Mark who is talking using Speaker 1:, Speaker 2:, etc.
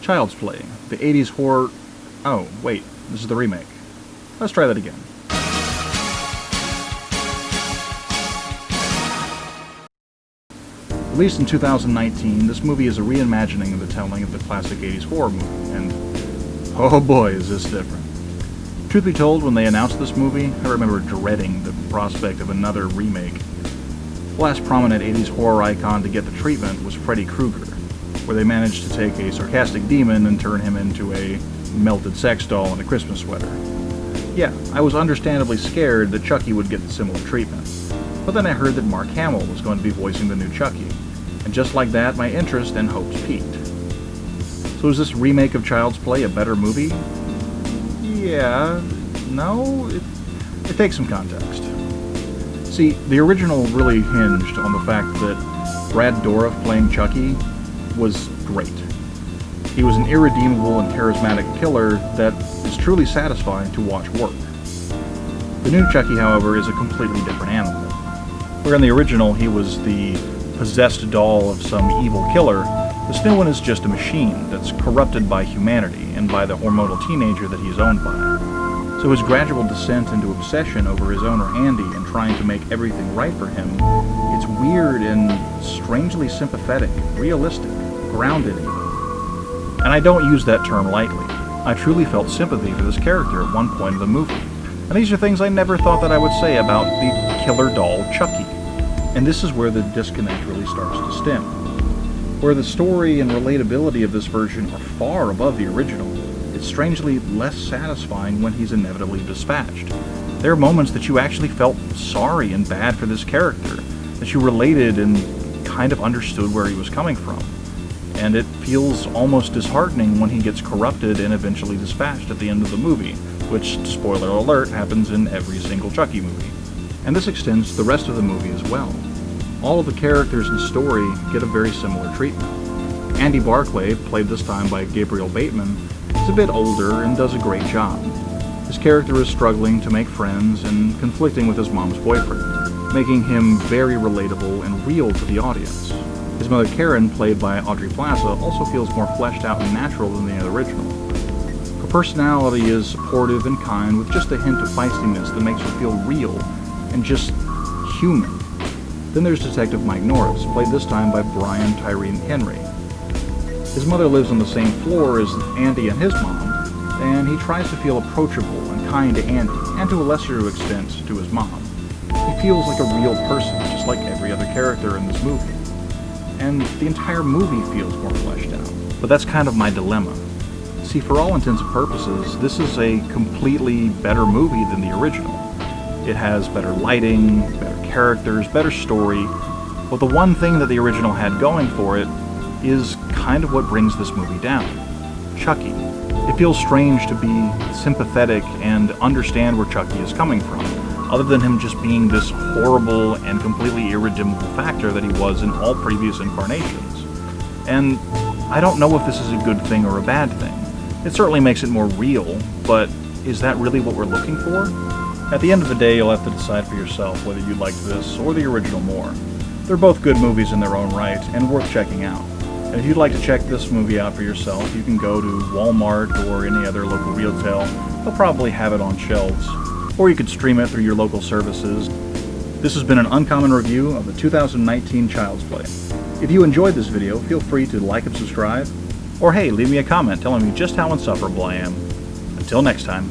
Speaker 1: Child's Play, the 80s horror... Oh, wait, this is the remake. Let's try that again. Released in 2019, this movie is a reimagining of the telling of the classic 80s horror movie, and oh boy is this different. Truth be told, when they announced this movie, I remember dreading the prospect of another remake. The last prominent 80s horror icon to get the treatment was Freddy Krueger, where they managed to take a sarcastic demon and turn him into a melted sex doll in a Christmas sweater. Yeah, I was understandably scared that Chucky would get the similar treatment, but then I heard that Mark Hamill was going to be voicing the new Chucky, and just like that, my interest and hopes peaked. So is this remake of Child's Play a better movie? Yeah, no, it takes some context. See, the original really hinged on the fact that Brad Dourif playing Chucky was great. He was an irredeemable and charismatic killer that is truly satisfying to watch work. The new Chucky, however, is a completely different animal. Where in the original he was the possessed doll of some evil killer, this new one is just a machine that's corrupted by humanity and by the hormonal teenager that he's owned by. So his gradual descent into obsession over his owner Andy and trying to make everything right for him, it's weird and strangely sympathetic, realistic, grounded even. And I don't use that term lightly. I truly felt sympathy for this character at one point in the movie. And these are things I never thought that I would say about the killer doll Chucky. And this is where the disconnect really starts to stem. Where the story and relatability of this version are far above the original, it's strangely less satisfying when he's inevitably dispatched. There are moments that you actually felt sorry and bad for this character, that you related and kind of understood where he was coming from. And it feels almost disheartening when he gets corrupted and eventually dispatched at the end of the movie, which, spoiler alert, happens in every single Chucky movie. And this extends to the rest of the movie as well. All of the characters and story get a very similar treatment. Andy Barclay, played this time by Gabriel Bateman, is a bit older and does a great job. His character is struggling to make friends and conflicting with his mom's boyfriend, making him very relatable and real to the audience. His mother Karen, played by Audrey Plaza, also feels more fleshed out and natural than the original. Her personality is supportive and kind with just a hint of feistiness that makes her feel real and just human. Then there's Detective Mike Norris, played this time by Brian Tyree Henry. His mother lives on the same floor as Andy and his mom, and he tries to feel approachable and kind to Andy, and to a lesser extent to his mom. He feels like a real person, just like every other character in this movie. And the entire movie feels more fleshed out. But that's kind of my dilemma. See, for all intents and purposes, this is a completely better movie than the original. It has better lighting, better characters, better story, but the one thing that the original had going for it is kind of what brings this movie down. Chucky. It feels strange to be sympathetic and understand where Chucky is coming from, other than him just being this horrible and completely irredeemable factor that he was in all previous incarnations. And I don't know if this is a good thing or a bad thing. It certainly makes it more real, but is that really what we're looking for? At the end of the day, you'll have to decide for yourself whether you liked this or the original more. They're both good movies in their own right and worth checking out. And if you'd like to check this movie out for yourself, you can go to Walmart or any other local retail. They'll probably have it on shelves. Or you could stream it through your local services. This has been an Uncommon review of the 2019 Child's Play. If you enjoyed this video, feel free to like and subscribe. Or hey, leave me a comment telling me just how insufferable I am. Until next time.